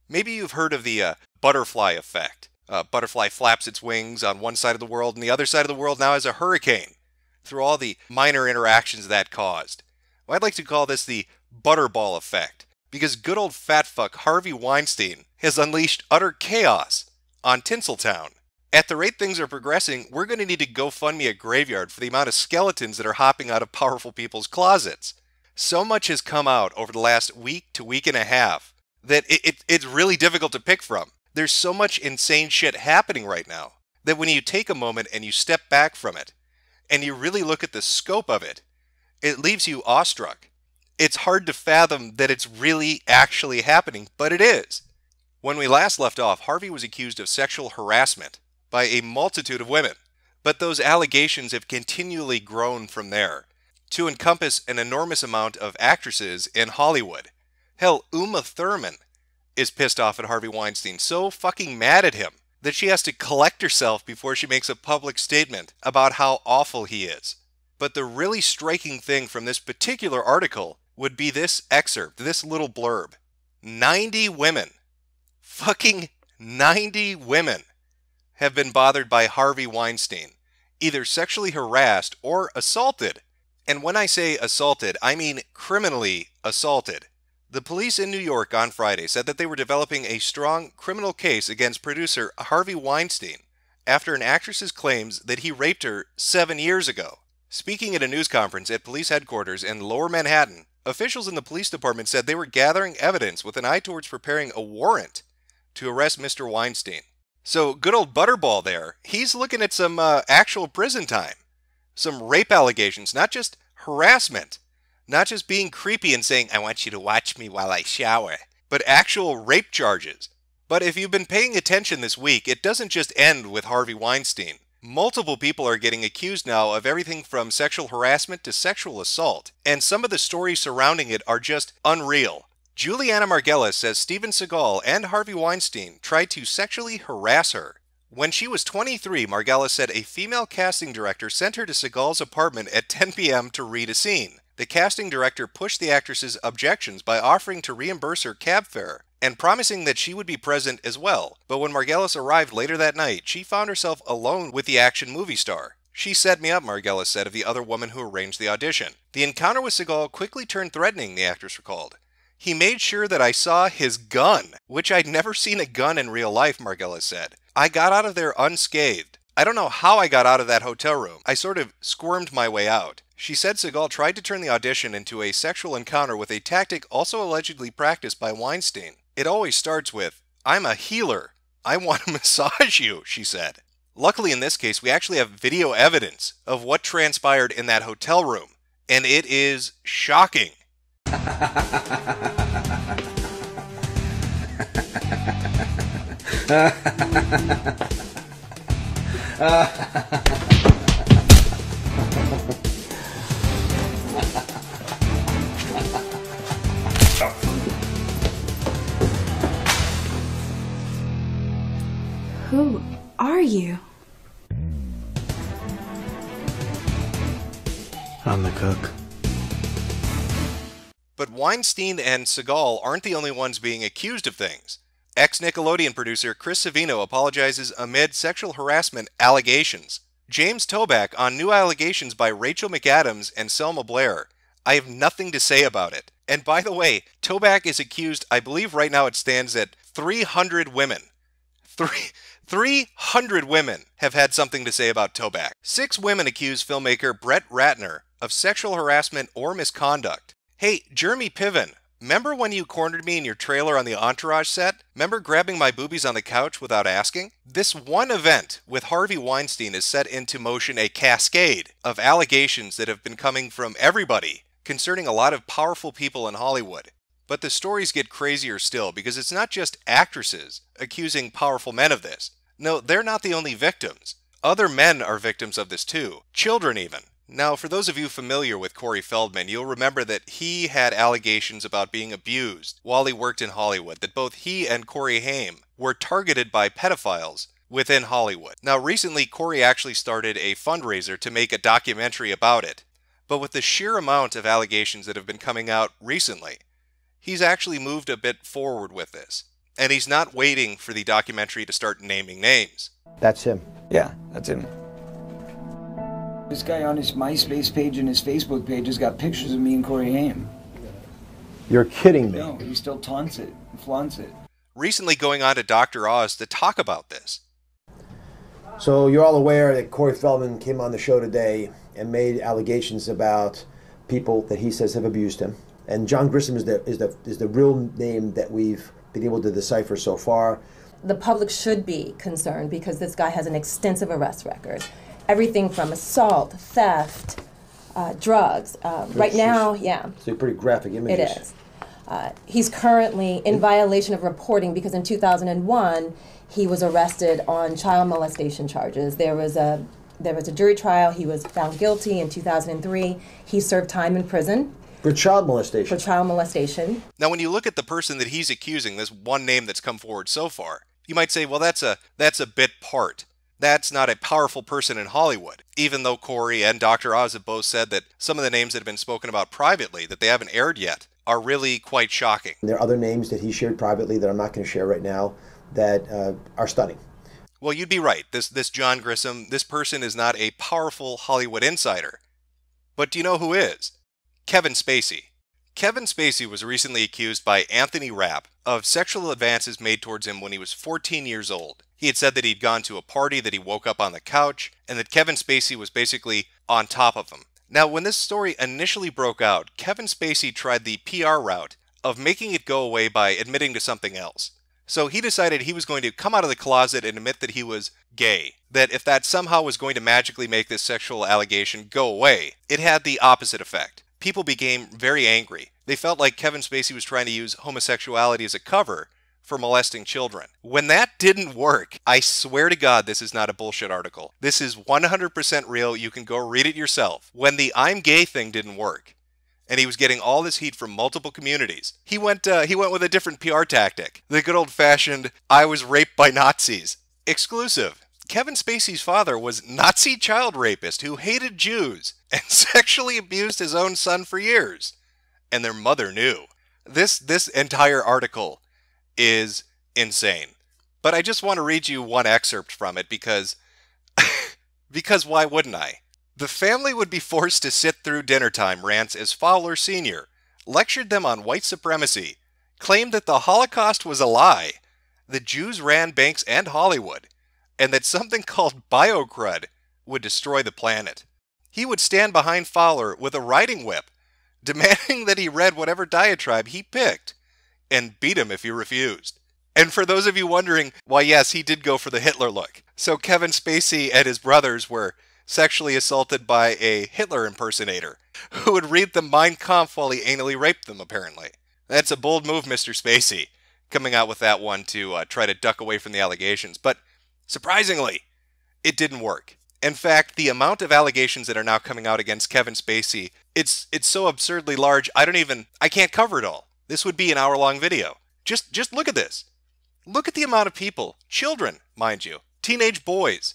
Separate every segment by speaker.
Speaker 1: Maybe you've heard of the butterfly effect. Butterfly flaps its wings on one side of the world, and the other side of the world now has a hurricane through all the minor interactions that caused. Well, I'd like to call this the butterball effect, because good old fat fuck Harvey Weinstein has unleashed utter chaos on Tinseltown. At the rate things are progressing, we're going to need to GoFundMe a graveyard for the amount of skeletons that are hopping out of powerful people's closets. So much has come out over the last week to week and a half that it's really difficult to pick from. There's so much insane shit happening right now that when you take a moment and you step back from it and you really look at the scope of it, it leaves you awestruck. It's hard to fathom that it's really actually happening, but it is. When we last left off, Harvey was accused of sexual harassment by a multitude of women, but those allegations have continually grown from there to encompass an enormous amount of actresses in Hollywood. Hell, Uma Thurman is pissed off at Harvey Weinstein, so fucking mad at him that she has to collect herself before she makes a public statement about how awful he is. But the really striking thing from this particular article would be this excerpt, this little blurb. 90 women, fucking 90 women, have been bothered by Harvey Weinstein, either sexually harassed or assaulted. And when I say assaulted, I mean criminally assaulted. The police in New York on Friday said that they were developing a strong criminal case against producer Harvey Weinstein after an actress's claims that he raped her 7 years ago. Speaking at a news conference at police headquarters in Lower Manhattan, officials in the police department said they were gathering evidence with an eye towards preparing a warrant to arrest Mr. Weinstein. So good old Butterball there, he's looking at some actual prison time. Some rape allegations, not just harassment. Not just being creepy and saying, I want you to watch me while I shower, but actual rape charges. But if you've been paying attention this week, it doesn't just end with Harvey Weinstein. Multiple people are getting accused now of everything from sexual harassment to sexual assault, and some of the stories surrounding it are just unreal. Juliana Margulis says Steven Seagal and Harvey Weinstein tried to sexually harass her. When she was 23, Margulis said a female casting director sent her to Seagal's apartment at 10 p.m. to read a scene. The casting director pushed the actress's objections by offering to reimburse her cab fare and promising that she would be present as well. But when Margulis arrived later that night, she found herself alone with the action movie star. She set me up, Margulis said of the other woman who arranged the audition. The encounter with Seagal quickly turned threatening, the actress recalled. He made sure that I saw his gun, which I'd never seen a gun in real life, Margulis said. I got out of there unscathed. I don't know how I got out of that hotel room. I sort of squirmed my way out. She said Seagal tried to turn the audition into a sexual encounter with a tactic also allegedly practiced by Weinstein. It always starts with, I'm a healer. I want to massage you, she said. Luckily in this case, we actually have video evidence of what transpired in that hotel room, and it is shocking.
Speaker 2: Who are you?
Speaker 3: I'm the cook.
Speaker 1: But Weinstein and Seagal aren't the only ones being accused of things. Ex-Nickelodeon producer Chris Savino apologizes amid sexual harassment allegations. James Toback on new allegations by Rachel McAdams and Selma Blair. I have nothing to say about it. And by the way, Toback is accused, I believe right now it stands at 300 women. 300 women have had something to say about Toback. 6 women accuse filmmaker Brett Ratner of sexual harassment or misconduct. Hey, Jeremy Piven, remember when you cornered me in your trailer on the Entourage set? Remember grabbing my boobies on the couch without asking? This one event with Harvey Weinstein has set into motion a cascade of allegations that have been coming from everybody concerning a lot of powerful people in Hollywood. But the stories get crazier still because it's not just actresses accusing powerful men of this. No, they're not the only victims. Other men are victims of this too. Children even. Now, for those of you familiar with Corey Feldman, you'll remember that he had allegations about being abused while he worked in Hollywood, that both he and Corey Haim were targeted by pedophiles within Hollywood. Now, recently, Corey actually started a fundraiser to make a documentary about it. But with the sheer amount of allegations that have been coming out recently, he's actually moved a bit forward with this. And he's not waiting for the documentary to start naming names.
Speaker 2: That's him.
Speaker 3: Yeah, that's him.
Speaker 4: This guy on his MySpace page and his Facebook page has got pictures of me and Corey Haim.
Speaker 2: You're kidding me.
Speaker 4: No, he still taunts it, flaunts it.
Speaker 1: Recently going on to Dr. Oz to talk about this.
Speaker 2: So you're all aware that Corey Feldman came on the show today and made allegations about people that he says have abused him. And John Grissom is the real name that we've been able to decipher so far.
Speaker 5: The public should be concerned because this guy has an extensive arrest record. Everything from assault, theft, drugs. Right now, yeah.
Speaker 2: So pretty graphic images.
Speaker 5: It is. He's currently in violation of reporting because in 2001 he was arrested on child molestation charges. There was a jury trial. He was found guilty in 2003. He served time in prison.
Speaker 2: For child molestation.
Speaker 5: For child molestation.
Speaker 1: Now, when you look at the person that he's accusing, this one name that's come forward so far, you might say, well, that's a bit part. That's not a powerful person in Hollywood, even though Corey and Dr. Oz have both said that some of the names that have been spoken about privately that they haven't aired yet are really quite shocking.
Speaker 2: There are other names that he shared privately that I'm not going to share right now that are stunning.
Speaker 1: Well, you'd be right. This John Grissom, this person is not a powerful Hollywood insider. But do you know who is? Kevin Spacey. Kevin Spacey was recently accused by Anthony Rapp of sexual advances made towards him when he was 14 years old. He had said that he'd gone to a party, that he woke up on the couch, and that Kevin Spacey was basically on top of him. Now, when this story initially broke out, Kevin Spacey tried the PR route of making it go away by admitting to something else. So he decided he was going to come out of the closet and admit that he was gay. That if that somehow was going to magically make this sexual allegation go away, it had the opposite effect. People became very angry. They felt like Kevin Spacey was trying to use homosexuality as a cover for molesting children. When that didn't work, I swear to God this is not a bullshit article. This is 100% real. You can go read it yourself. When the I'm gay thing didn't work, and he was getting all this heat from multiple communities, he went with a different PR tactic. The good old-fashioned, I was raped by Nazis. Exclusive. Kevin Spacey's father was Nazi child rapist who hated Jews and sexually abused his own son for years. And their mother knew. This entire article is insane. But I just want to read you one excerpt from it because why wouldn't I? The family would be forced to sit through dinner time rants as Fowler Sr. lectured them on white supremacy, claimed that the Holocaust was a lie, the Jews ran banks and Hollywood, and that something called biocrud would destroy the planet. He would stand behind Fowler with a riding whip, demanding that he read whatever diatribe he picked, and beat him if he refused. And for those of you wondering, why yes, he did go for the Hitler look. So Kevin Spacey and his brothers were sexually assaulted by a Hitler impersonator, who would read them Mein Kampf while he anally raped them, apparently. That's a bold move, Mr. Spacey, coming out with that one to try to duck away from the allegations. But surprisingly, it didn't work. In fact, the amount of allegations that are now coming out against Kevin Spacey, it's so absurdly large, I can't cover it all. This would be an hour-long video. Just look at this. Look at the amount of people, children, mind you, teenage boys,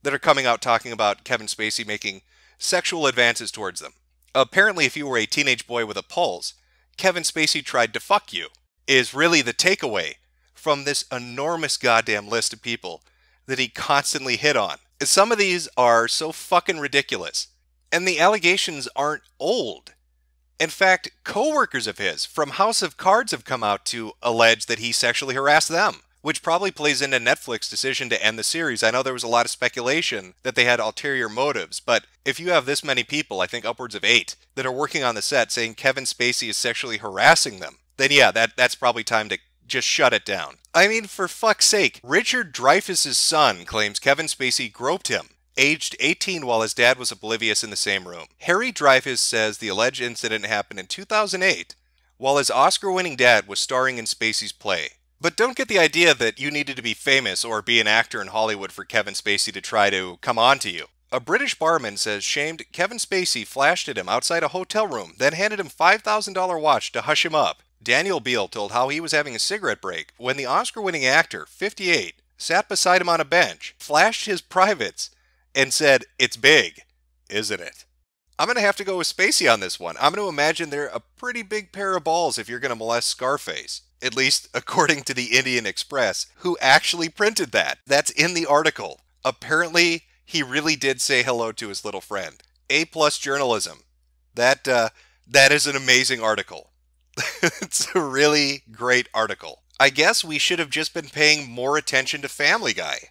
Speaker 1: that are coming out talking about Kevin Spacey making sexual advances towards them. Apparently, if you were a teenage boy with a pulse, Kevin Spacey tried to fuck you, is really the takeaway from this enormous goddamn list of people that he constantly hit on. Some of these are so fucking ridiculous, and the allegations aren't old. In fact, co-workers of his from House of Cards have come out to allege that he sexually harassed them, which probably plays into Netflix's decision to end the series. I know there was a lot of speculation that they had ulterior motives, but if you have this many people, I think upwards of 8, that are working on the set saying Kevin Spacey is sexually harassing them, then yeah, that's probably time to just shut it down. I mean, for fuck's sake, Richard Dreyfuss's son claims Kevin Spacey groped him, aged 18 while his dad was oblivious in the same room. Harry Dreyfuss says the alleged incident happened in 2008, while his Oscar-winning dad was starring in Spacey's play. But don't get the idea that you needed to be famous or be an actor in Hollywood for Kevin Spacey to try to come on to you. A British barman says shamed Kevin Spacey flashed at him outside a hotel room, then handed him $5,000 watch to hush him up. Daniel Beale told how he was having a cigarette break when the Oscar-winning actor, 58, sat beside him on a bench, flashed his privates, and said, "It's big, isn't it?" I'm going to have to go with Spacey on this one. I'm going to imagine they're a pretty big pair of balls if you're going to molest Scarface. at least according to the Indian Express, who actually printed that. That's in the article. Apparently, he really did say hello to his little friend. A+ journalism. That is an amazing article. It's a really great article. I guess we should have just been paying more attention to Family Guy.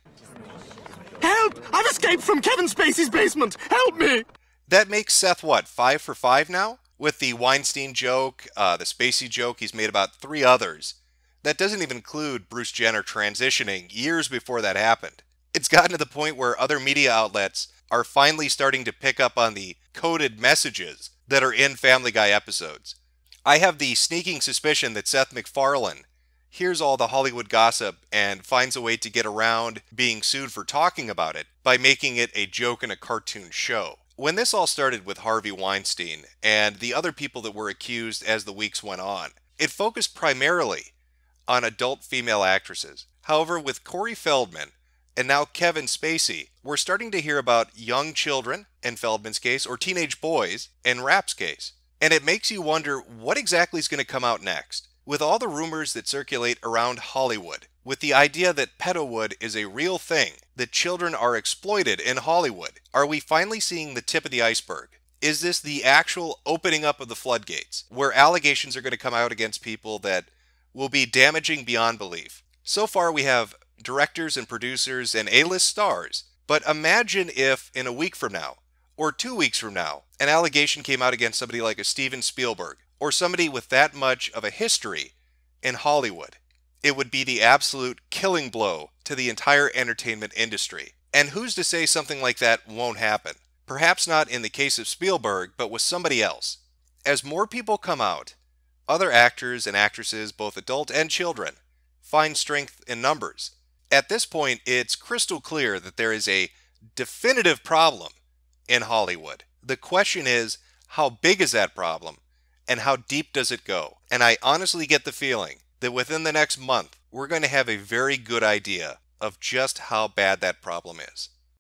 Speaker 3: Help! I've escaped from Kevin Spacey's basement! Help me!
Speaker 1: That makes Seth, what, 5 for 5 now? With the Weinstein joke, the Spacey joke, he's made about 3 others. That doesn't even include Bruce Jenner transitioning years before that happened. It's gotten to the point where other media outlets are finally starting to pick up on the coded messages that are in Family Guy episodes. I have the sneaking suspicion that Seth MacFarlane hears all the Hollywood gossip and finds a way to get around being sued for talking about it by making it a joke in a cartoon show. When this all started with Harvey Weinstein and the other people that were accused as the weeks went on, it focused primarily on adult female actresses. However, with Corey Feldman and now Kevin Spacey, we're starting to hear about young children, in Feldman's case, or teenage boys, in Rapp's case. And it makes you wonder what exactly is going to come out next. With all the rumors that circulate around Hollywood, with the idea that pedowood is a real thing, that children are exploited in Hollywood, are we finally seeing the tip of the iceberg? Is this the actual opening up of the floodgates, where allegations are going to come out against people that will be damaging beyond belief? So far we have directors and producers and A-list stars, but imagine if in a week from now, or 2 weeks from now, an allegation came out against somebody like a Steven Spielberg, or somebody with that much of a history in Hollywood. It would be the absolute killing blow to the entire entertainment industry. And who's to say something like that won't happen? Perhaps not in the case of Spielberg, but with somebody else. As more people come out, other actors and actresses, both adult and children, find strength in numbers. At this point, it's crystal clear that there is a definitive problem in Hollywood. The question is, how big is that problem? And how deep does it go? And I honestly get the feeling that within the next month, we're going to have a very good idea of just how bad that problem is.